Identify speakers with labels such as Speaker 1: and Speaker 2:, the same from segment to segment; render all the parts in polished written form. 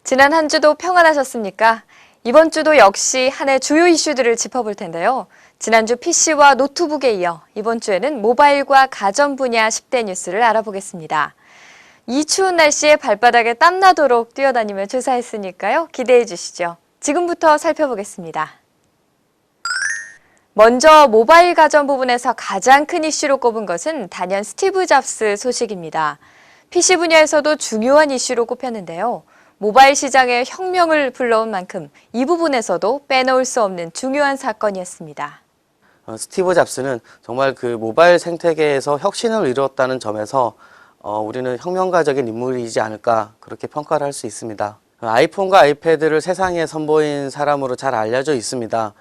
Speaker 1: 지난 한 주도 평안하셨습니까? 이번 주도 역시 한 해 주요 이슈들을 짚어볼 텐데요. 지난주 PC와 노트북에 이어 이번 주에는 모바일과 가전 분야 10대 뉴스를 알아보겠습니다. 이 추운 날씨에 발바닥에 땀나도록 뛰어다니며 조사했으니까요. 기대해 주시죠. 지금부터 살펴보겠습니다. 먼저 모바일 가전 부분에서 가장 큰 이슈로 꼽은 것은 단연 스티브 잡스 소식입니다. PC 분야에서도 중요한 이슈로 꼽혔는데요. 모바일 시장에 혁명을 불러온 만큼 이 부분에서도 빼놓을 수 없는 중요한 사건이었습니다.
Speaker 2: 스티브 잡스는 정말 그 모바일 생태계에서 혁신을 이루었다는 점에서 우리는 혁명가적인 인물이지 않을까 그렇게 평가를 할 수 있습니다. 아이폰과 아이패드를 세상에 선보인 사람으로 잘 알려져 있습니다.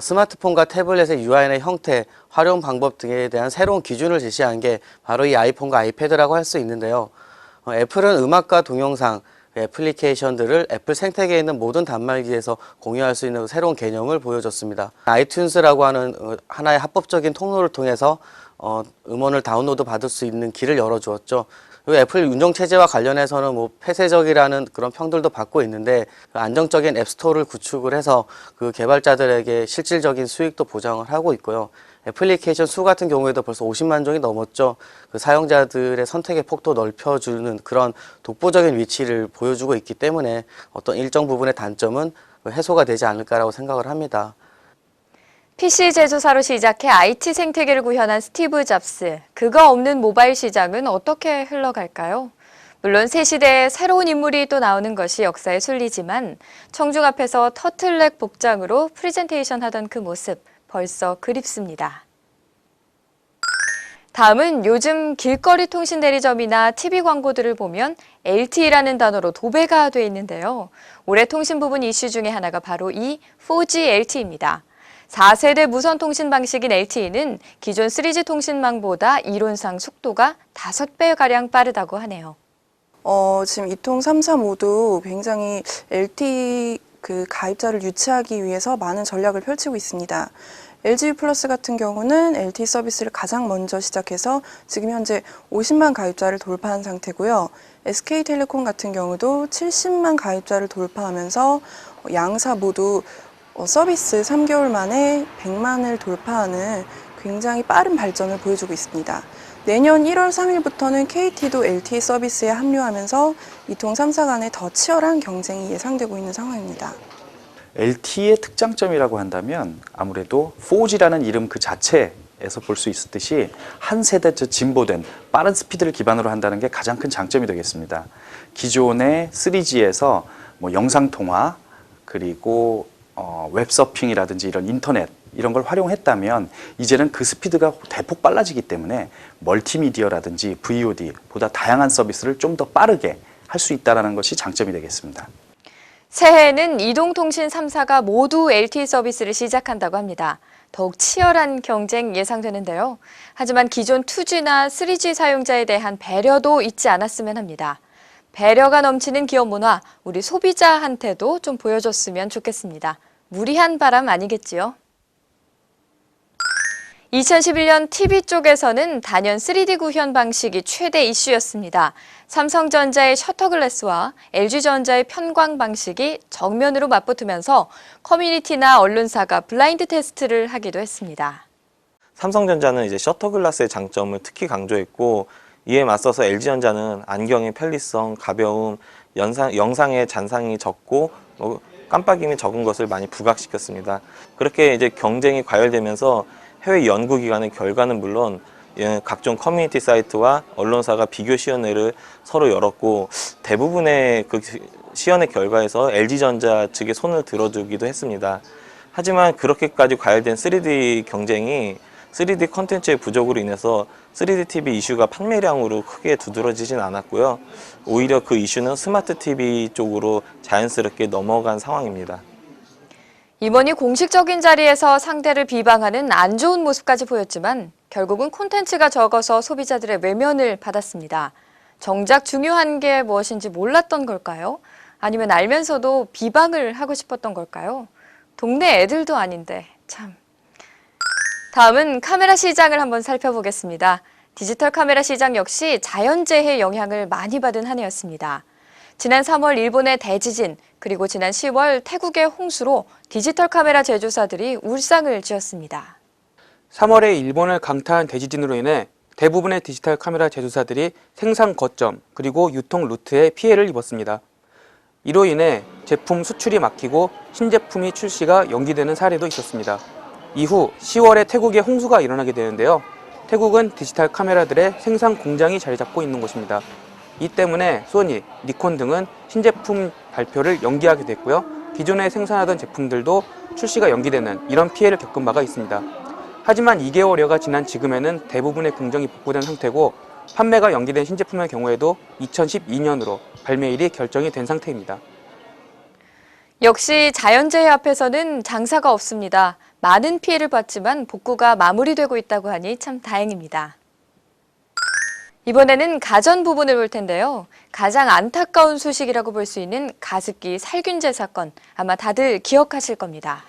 Speaker 2: 스마트폰과 태블릿의 UI의 형태, 활용 방법 등에 대한 새로운 기준을 제시한 게 바로 이 아이폰과 아이패드라고 할 수 있는데요. 애플은 음악과 동영상, 애플리케이션들을 애플 생태계에 있는 모든 단말기에서 공유할 수 있는 새로운 개념을 보여줬습니다. 아이튠즈라고 하는 하나의 합법적인 통로를 통해서 음원을 다운로드 받을 수 있는 길을 열어주었죠. 그리고 애플 운영체제와 관련해서는 폐쇄적이라는 그런 평들도 받고 있는데 안정적인 앱스토어를 구축을 해서 그 개발자들에게 실질적인 수익도 보장을 하고 있고요. 애플리케이션 수 같은 경우에도 벌써 50만 종이 넘었죠. 그 사용자들의 선택의 폭도 넓혀주는 그런 독보적인 위치를 보여주고 있기 때문에 어떤 일정 부분의 단점은 해소가 되지 않을까라고 생각을 합니다.
Speaker 1: PC 제조사로 시작해 IT 생태계를 구현한 스티브 잡스. 그가 없는 모바일 시장은 어떻게 흘러갈까요? 물론 새 시대에 새로운 인물이 또 나오는 것이 역사의 순리지만 청중 앞에서 터틀넥 복장으로 프레젠테이션 하던 그 모습 벌써 그립습니다. 다음은 요즘 길거리 통신 대리점이나 TV 광고들을 보면 LTE라는 단어로 도배가 돼 있는데요. 올해 통신 부분 이슈 중에 하나가 바로 이 4G LTE입니다. 4세대 무선 통신 방식인 LTE는 기존 3G 통신망보다 이론상 속도가 5배가량 빠르다고 하네요.
Speaker 3: 지금 이통 3사 모두 굉장히 LTE 가입자를 유치하기 위해서 많은 전략을 펼치고 있습니다. LG 플러스 같은 경우는 LTE 서비스를 가장 먼저 시작해서 지금 현재 50만 가입자를 돌파한 상태고요. SK텔레콤 같은 경우도 70만 가입자를 돌파하면서 양사 모두 서비스 3개월 만에 100만을 돌파하는 굉장히 빠른 발전을 보여주고 있습니다. 내년 1월 3일부터는 KT도 LTE 서비스에 합류하면서 이통 3사 간의 더 치열한 경쟁이 예상되고 있는 상황입니다.
Speaker 4: LTE의 특장점이라고 한다면 아무래도 4G라는 이름 그 자체에서 볼 수 있듯이 한 세대 진보된 빠른 스피드를 기반으로 한다는 게 가장 큰 장점이 되겠습니다. 기존의 3G에서 영상통화 그리고 웹서핑이라든지 이런 인터넷 이런 걸 활용했다면 이제는 그 스피드가 대폭 빨라지기 때문에 멀티미디어라든지 VOD 보다 다양한 서비스를 좀 더 빠르게 할 수 있다는 것이 장점이 되겠습니다.
Speaker 1: 새해에는 이동통신 3사가 모두 LTE 서비스를 시작한다고 합니다. 더욱 치열한 경쟁 예상되는데요. 하지만 기존 2G나 3G 사용자에 대한 배려도 잊지 않았으면 합니다. 배려가 넘치는 기업 문화, 우리 소비자한테도 좀 보여줬으면 좋겠습니다. 무리한 바람 아니겠지요? 2011년 TV 쪽에서는 단연 3D 구현 방식이 최대 이슈였습니다. 삼성전자의 셔터글래스와 LG전자의 편광 방식이 정면으로 맞붙으면서 커뮤니티나 언론사가 블라인드 테스트를 하기도 했습니다.
Speaker 5: 삼성전자는 이제 셔터글라스의 장점을 특히 강조했고 이에 맞서서 LG전자는 안경의 편리성, 가벼움, 영상의 잔상이 적고 깜빡임이 적은 것을 많이 부각시켰습니다. 그렇게 이제 경쟁이 과열되면서 해외 연구기관의 결과는 물론 각종 커뮤니티 사이트와 언론사가 비교 시연회를 서로 열었고 대부분의 그 시연회 결과에서 LG전자 측에 손을 들어주기도 했습니다. 하지만 그렇게까지 과열된 3D 경쟁이 3D 컨텐츠의 부족으로 인해서 3D TV 이슈가 판매량으로 크게 두드러지진 않았고요. 오히려 그 이슈는 스마트 TV 쪽으로 자연스럽게 넘어간 상황입니다.
Speaker 1: 임원이 공식적인 자리에서 상대를 비방하는 안 좋은 모습까지 보였지만 결국은 콘텐츠가 적어서 소비자들의 외면을 받았습니다. 정작 중요한 게 무엇인지 몰랐던 걸까요? 아니면 알면서도 비방을 하고 싶었던 걸까요? 동네 애들도 아닌데 참. 다음은 카메라 시장을 한번 살펴보겠습니다. 디지털 카메라 시장 역시 자연재해 영향을 많이 받은 한 해였습니다. 지난 3월 일본의 대지진, 그리고 지난 10월 태국의 홍수로 디지털 카메라 제조사들이 울상을 지었습니다.
Speaker 6: 3월에 일본을 강타한 대지진으로 인해 대부분의 디지털 카메라 제조사들이 생산 거점 그리고 유통 루트에 피해를 입었습니다. 이로 인해 제품 수출이 막히고 신제품이 출시가 연기되는 사례도 있었습니다. 이후 10월에 태국에 홍수가 일어나게 되는데요. 태국은 디지털 카메라들의 생산 공장이 자리 잡고 있는 곳입니다. 이 때문에 소니, 니콘 등은 신제품 발표를 연기하게 됐고요. 기존에 생산하던 제품들도 출시가 연기되는 이런 피해를 겪은 바가 있습니다. 하지만 2개월여가 지난 지금에는 대부분의 공정이 복구된 상태고 판매가 연기된 신제품의 경우에도 2012년으로 발매일이 결정이 된 상태입니다.
Speaker 1: 역시 자연재해 앞에서는 장사가 없습니다. 많은 피해를 봤지만 복구가 마무리되고 있다고 하니 참 다행입니다. 이번에는 가전 부분을 볼 텐데요. 가장 안타까운 소식이라고 볼 수 있는 가습기 살균제 사건, 아마 다들 기억하실 겁니다.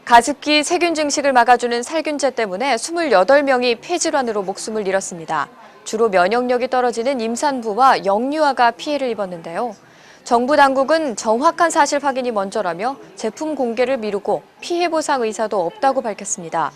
Speaker 1: 가습기 세균 증식을 막아주는 살균제 때문에 28명이 폐질환으로 목숨을 잃었습니다. 주로 면역력이 떨어지는 임산부와 영유아가 피해를 입었는데요. 정부 당국은 정확한 사실 확인이 먼저라며 제품 공개를 미루고 피해 보상 의사도 없다고 밝혔습니다.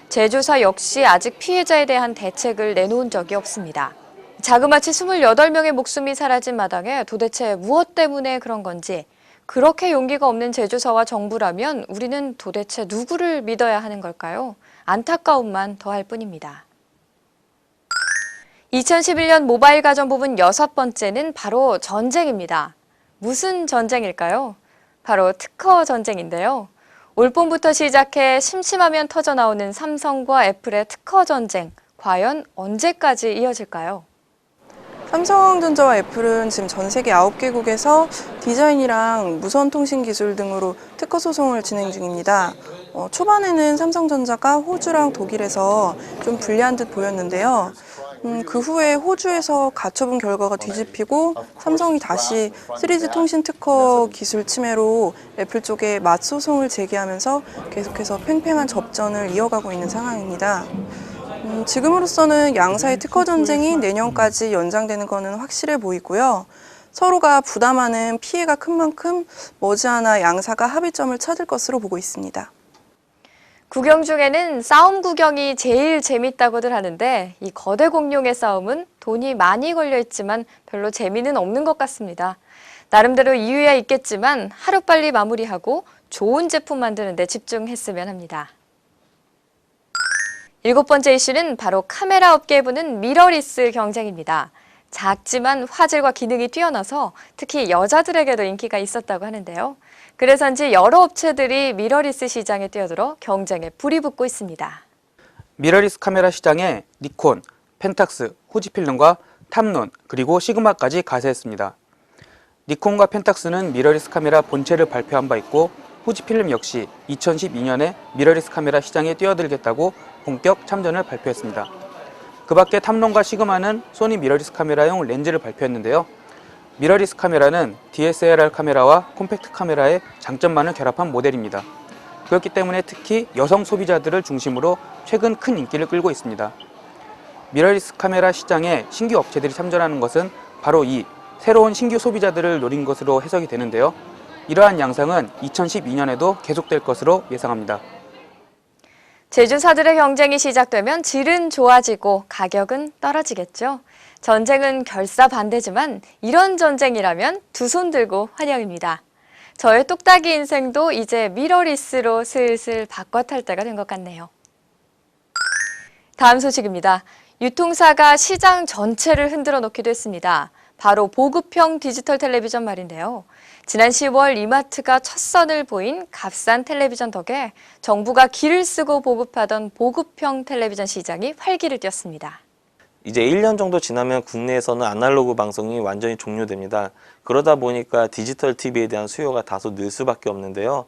Speaker 1: 제조사 역시 아직 피해자에 대한 대책을 내놓은 적이 없습니다. 자그마치 28명의 목숨이 사라진 마당에 도대체 무엇 때문에 그런 건지, 그렇게 용기가 없는 제조사와 정부라면 우리는 도대체 누구를 믿어야 하는 걸까요? 안타까움만 더할 뿐입니다. 2011년 모바일 가전 부분 6번째는 바로 전쟁입니다. 무슨 전쟁일까요? 바로 특허 전쟁인데요. 올 봄부터 시작해 심심하면 터져나오는 삼성과 애플의 특허 전쟁, 과연 언제까지 이어질까요?
Speaker 3: 삼성전자와 애플은 지금 전 세계 9개국에서 디자인이랑 무선 통신 기술 등으로 특허 소송을 진행 중입니다. 초반에는 삼성전자가 호주랑 독일에서 좀 불리한 듯 보였는데요. 그 후에 호주에서 가처분 결과가 뒤집히고 삼성이 다시 3G 통신 특허 기술 침해로 애플 쪽에 맞소송을 제기하면서 계속해서 팽팽한 접전을 이어가고 있는 상황입니다. 지금으로서는 양사의 특허 전쟁이 내년까지 연장되는 것은 확실해 보이고요. 서로가 부담하는 피해가 큰 만큼 머지않아 양사가 합의점을 찾을 것으로 보고 있습니다.
Speaker 1: 구경 중에는 싸움 구경이 제일 재밌다고들 하는데 이 거대 공룡의 싸움은 돈이 많이 걸려 있지만 별로 재미는 없는 것 같습니다. 나름대로 이유야 있겠지만 하루빨리 마무리하고 좋은 제품 만드는 데 집중했으면 합니다. 7번째 이슈는 바로 카메라 업계에 부는 미러리스 경쟁입니다. 작지만 화질과 기능이 뛰어나서 특히 여자들에게도 인기가 있었다고 하는데요. 그래서인지 여러 업체들이 미러리스 시장에 뛰어들어 경쟁에 불이 붙고 있습니다.
Speaker 6: 미러리스 카메라 시장에 니콘, 펜탁스, 후지필름과 탐론, 그리고 시그마까지 가세했습니다. 니콘과 펜탁스는 미러리스 카메라 본체를 발표한 바 있고 후지필름 역시 2012년에 미러리스 카메라 시장에 뛰어들겠다고 본격 참전을 발표했습니다. 그 밖에 탐론과 시그마는 소니 미러리스 카메라용 렌즈를 발표했는데요. 미러리스 카메라는 DSLR 카메라와 콤팩트 카메라의 장점만을 결합한 모델입니다. 그렇기 때문에 특히 여성 소비자들을 중심으로 최근 큰 인기를 끌고 있습니다. 미러리스 카메라 시장에 신규 업체들이 참전하는 것은 바로 이 새로운 신규 소비자들을 노린 것으로 해석이 되는데요. 이러한 양상은 2012년에도 계속될 것으로 예상합니다.
Speaker 1: 제조사들의 경쟁이 시작되면 질은 좋아지고 가격은 떨어지겠죠. 전쟁은 결사반대지만 이런 전쟁이라면 두 손 들고 환영입니다. 저의 똑딱이 인생도 이제 미러리스로 슬슬 바꿔 탈 때가 된 것 같네요. 다음 소식입니다. 유통사가 시장 전체를 흔들어 놓기도 했습니다. 바로 보급형 디지털 텔레비전 말인데요. 지난 10월 이마트가 첫 선을 보인 값싼 텔레비전 덕에 정부가 기를 쓰고 보급하던 보급형 텔레비전 시장이 활기를 띨니다.
Speaker 5: 이제 1년 정도 지나면 국내에서는 아날로그 방송이 완전히 종료됩니다. 그러다 보니까 디지털 TV에 대한 수요가 다소 늘 수밖에 없는데요.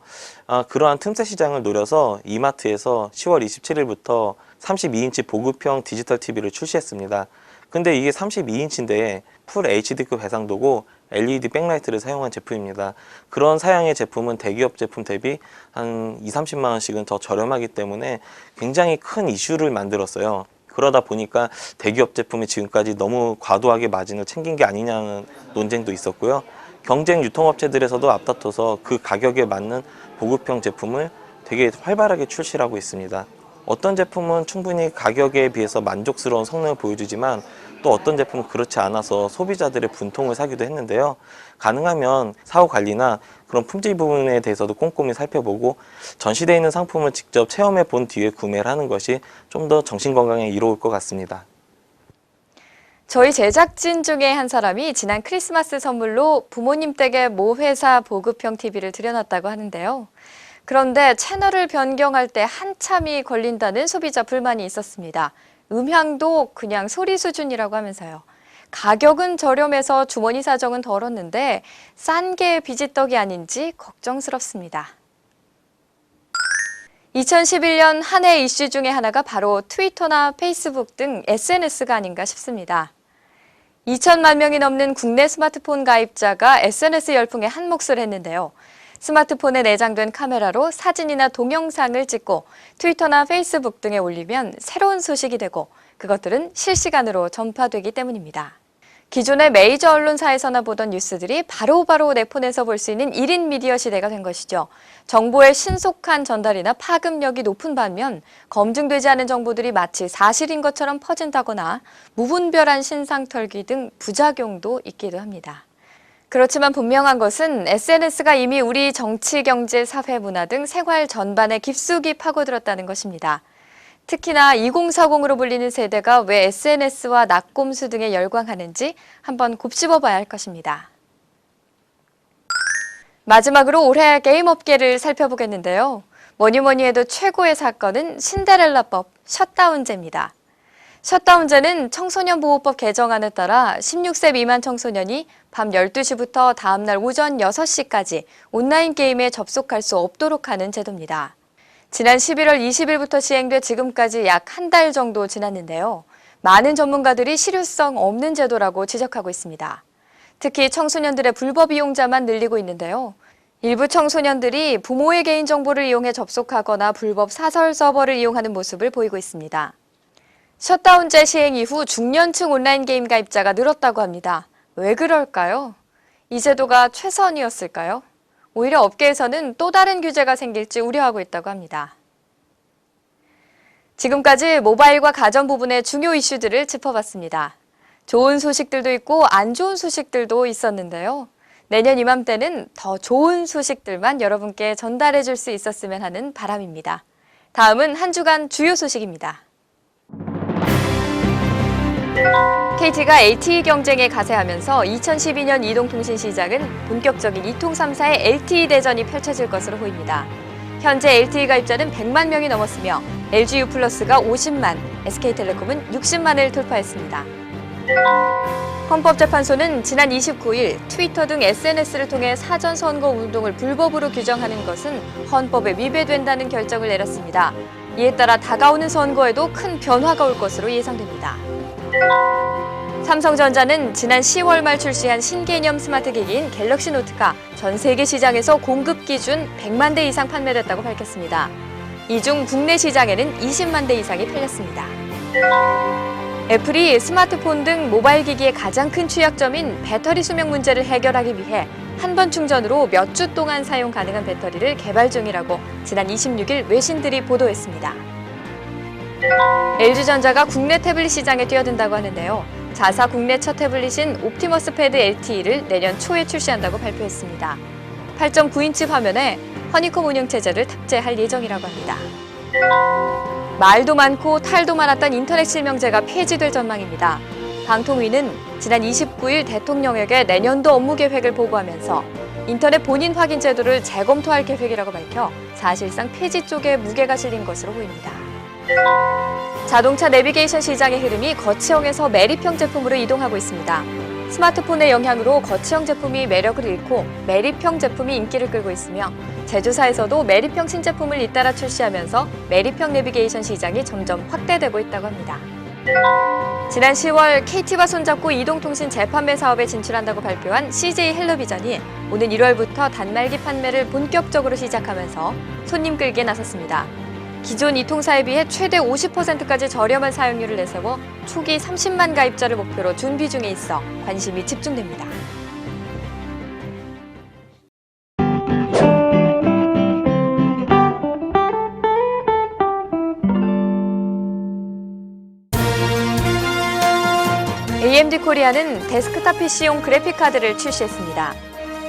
Speaker 5: 그러한 틈새 시장을 노려서 이마트에서 10월 27일부터 32인치 보급형 디지털 TV를 출시했습니다. 근데 이게 32인치인데 풀 HD급 해상도고 LED 백라이트를 사용한 제품입니다. 그런 사양의 제품은 대기업 제품 대비 한 20-30만 원씩은 더 저렴하기 때문에 굉장히 큰 이슈를 만들었어요. 그러다 보니까 대기업 제품이 지금까지 너무 과도하게 마진을 챙긴 게 아니냐는 논쟁도 있었고요. 경쟁 유통업체들에서도 앞다퉈서 그 가격에 맞는 보급형 제품을 되게 활발하게 출시를 하고 있습니다. 어떤 제품은 충분히 가격에 비해서 만족스러운 성능을 보여주지만 또 어떤 제품은 그렇지 않아서 소비자들의 분통을 사기도 했는데요. 가능하면 사후 관리나 그런 품질 부분에 대해서도 꼼꼼히 살펴보고 전시되어 있는 상품을 직접 체험해 본 뒤에 구매를 하는 것이 좀 더 정신건강에 이로울 것 같습니다.
Speaker 1: 저희 제작진 중에 한 사람이 지난 크리스마스 선물로 부모님 댁에 모 회사 보급형 TV를 들여놨다고 하는데요. 그런데 채널을 변경할 때 한참이 걸린다는 소비자 불만이 있었습니다. 음향도 그냥 소리 수준이라고 하면서요. 가격은 저렴해서 주머니 사정은 덜었는데 싼 게 비지떡이 아닌지 걱정스럽습니다. 2011년 한 해 이슈 중에 하나가 바로 트위터나 페이스북 등 SNS가 아닌가 싶습니다. 2천만 명이 넘는 국내 스마트폰 가입자가 SNS 열풍에 한몫을 했는데요. 스마트폰에 내장된 카메라로 사진이나 동영상을 찍고 트위터나 페이스북 등에 올리면 새로운 소식이 되고 그것들은 실시간으로 전파되기 때문입니다. 기존의 메이저 언론사에서나 보던 뉴스들이 바로바로 내 폰에서 볼 수 있는 1인 미디어 시대가 된 것이죠. 정보의 신속한 전달이나 파급력이 높은 반면 검증되지 않은 정보들이 마치 사실인 것처럼 퍼진다거나 무분별한 신상 털기 등 부작용도 있기도 합니다. 그렇지만 분명한 것은 SNS가 이미 우리 정치, 경제, 사회, 문화 등 생활 전반에 깊숙이 파고들었다는 것입니다. 특히나 2040으로 불리는 세대가 왜 SNS와 낙곰수 등에 열광하는지 한번 곱씹어 봐야 할 것입니다. 마지막으로 올해 게임 업계를 살펴보겠는데요. 뭐니 해도 최고의 사건은 신데렐라법 셧다운제입니다. 셧다운제는 청소년보호법 개정안에 따라 16세 미만 청소년이 밤 12시부터 다음날 오전 6시까지 온라인 게임에 접속할 수 없도록 하는 제도입니다. 지난 11월 20일부터 시행돼 지금까지 약 한 달 정도 지났는데요. 많은 전문가들이 실효성 없는 제도라고 지적하고 있습니다. 특히 청소년들의 불법 이용자만 늘리고 있는데요. 일부 청소년들이 부모의 개인정보를 이용해 접속하거나 불법 사설 서버를 이용하는 모습을 보이고 있습니다. 셧다운제 시행 이후 중년층 온라인 게임 가입자가 늘었다고 합니다. 왜 그럴까요? 이 제도가 최선이었을까요? 오히려 업계에서는 또 다른 규제가 생길지 우려하고 있다고 합니다. 지금까지 모바일과 가전 부분의 중요 이슈들을 짚어봤습니다. 좋은 소식들도 있고 안 좋은 소식들도 있었는데요. 내년 이맘때는 더 좋은 소식들만 여러분께 전달해 줄 수 있었으면 하는 바람입니다. 다음은 한 주간 주요 소식입니다. KT가 LTE 경쟁에 가세하면서 2012년 이동통신 시장은 본격적인 이통 3사의 LTE 대전이 펼쳐질 것으로 보입니다. 현재 LTE 가입자는 100만 명이 넘었으며 LGU+가 50만, SK텔레콤은 60만을 돌파했습니다. 헌법재판소는 지난 29일 트위터 등 SNS를 통해 사전선거 운동을 불법으로 규정하는 것은 헌법에 위배된다는 결정을 내렸습니다. 이에 따라 다가오는 선거에도 큰 변화가 올 것으로 예상됩니다. 삼성전자는 지난 10월 말 출시한 신개념 스마트 기기인 갤럭시 노트가 전 세계 시장에서 공급 기준 100만 대 이상 판매됐다고 밝혔습니다. 이 중 국내 시장에는 20만 대 이상이 팔렸습니다. 애플이 스마트폰 등 모바일 기기의 가장 큰 취약점인 배터리 수명 문제를 해결하기 위해 한 번 충전으로 몇 주 동안 사용 가능한 배터리를 개발 중이라고 지난 26일 외신들이 보도했습니다. LG전자가 국내 태블릿 시장에 뛰어든다고 하는데요. 자사 국내 첫 태블릿인 옵티머스 패드 LTE를 내년 초에 출시한다고 발표했습니다. 8.9인치 화면에 허니콤 운영체제를 탑재할 예정이라고 합니다. 말도 많고 탈도 많았던 인터넷 실명제가 폐지될 전망입니다. 방통위는 지난 29일 대통령에게 내년도 업무 계획을 보고하면서 인터넷 본인 확인 제도를 재검토할 계획이라고 밝혀 사실상 폐지 쪽에 무게가 실린 것으로 보입니다. 자동차 내비게이션 시장의 흐름이 거치형에서 매립형 제품으로 이동하고 있습니다. 스마트폰의 영향으로 거치형 제품이 매력을 잃고 매립형 제품이 인기를 끌고 있으며 제조사에서도 매립형 신제품을 잇따라 출시하면서 매립형 내비게이션 시장이 점점 확대되고 있다고 합니다. 지난 10월 KT와 손잡고 이동통신 재판매 사업에 진출한다고 발표한 CJ 헬로비전이 오는 1월부터 단말기 판매를 본격적으로 시작하면서 손님 끌기에 나섰습니다. 기존 이통사에 비해 최대 50%까지 저렴한 사용료를 내세워 초기 30만 가입자를 목표로 준비 중에 있어 관심이 집중됩니다. AMD 코리아는 데스크탑 PC용 그래픽카드를 출시했습니다.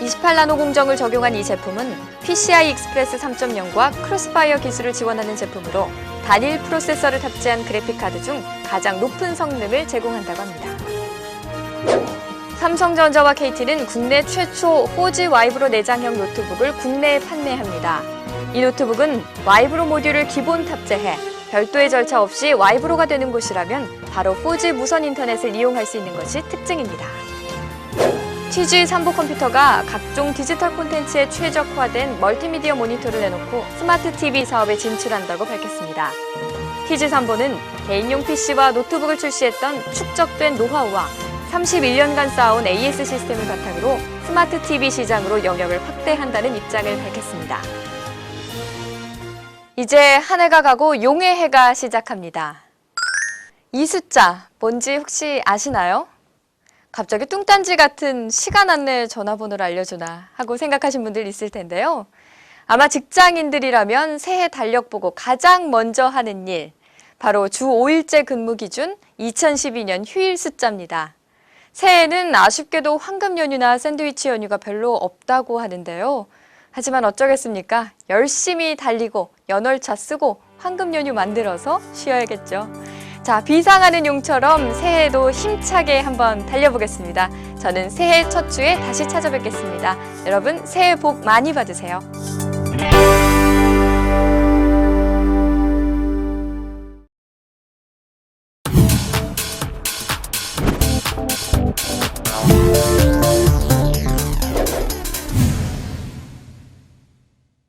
Speaker 1: 28나노 공정을 적용한 이 제품은 PCI 익스프레스 3.0과 크로스파이어 기술을 지원하는 제품으로 단일 프로세서를 탑재한 그래픽카드 중 가장 높은 성능을 제공한다고 합니다. 삼성전자와 KT는 국내 최초 4G 와이브로 내장형 노트북을 국내에 판매합니다. 이 노트북은 와이브로 모듈을 기본 탑재해 별도의 절차 없이 와이브로가 되는 곳이라면 바로 4G 무선 인터넷을 이용할 수 있는 것이 특징입니다. TG 삼보 컴퓨터가 각종 디지털 콘텐츠에 최적화된 멀티미디어 모니터를 내놓고 스마트 TV 사업에 진출한다고 밝혔습니다. TG 삼보는 개인용 PC와 노트북을 출시했던 축적된 노하우와 31년간 쌓아온 AS 시스템을 바탕으로 스마트 TV 시장으로 영역을 확대한다는 입장을 밝혔습니다. 이제 한 해가 가고 용의 해가 시작합니다. 이 숫자 뭔지 혹시 아시나요? 갑자기 뚱딴지 같은 시간 안내 전화번호를 알려주나 하고 생각하신 분들 있을 텐데요. 아마 직장인들이라면 새해 달력 보고 가장 먼저 하는 일, 바로 주 5일제 근무 기준 2012년 휴일 숫자입니다. 새해에는 아쉽게도 황금 연휴나 샌드위치 연휴가 별로 없다고 하는데요. 하지만 어쩌겠습니까? 열심히 달리고 연월차 쓰고 황금 연휴 만들어서 쉬어야겠죠. 자, 비상하는 용처럼 새해에도 힘차게 한번 달려보겠습니다. 저는 새해 첫 주에 다시 찾아뵙겠습니다. 여러분, 새해 복 많이 받으세요.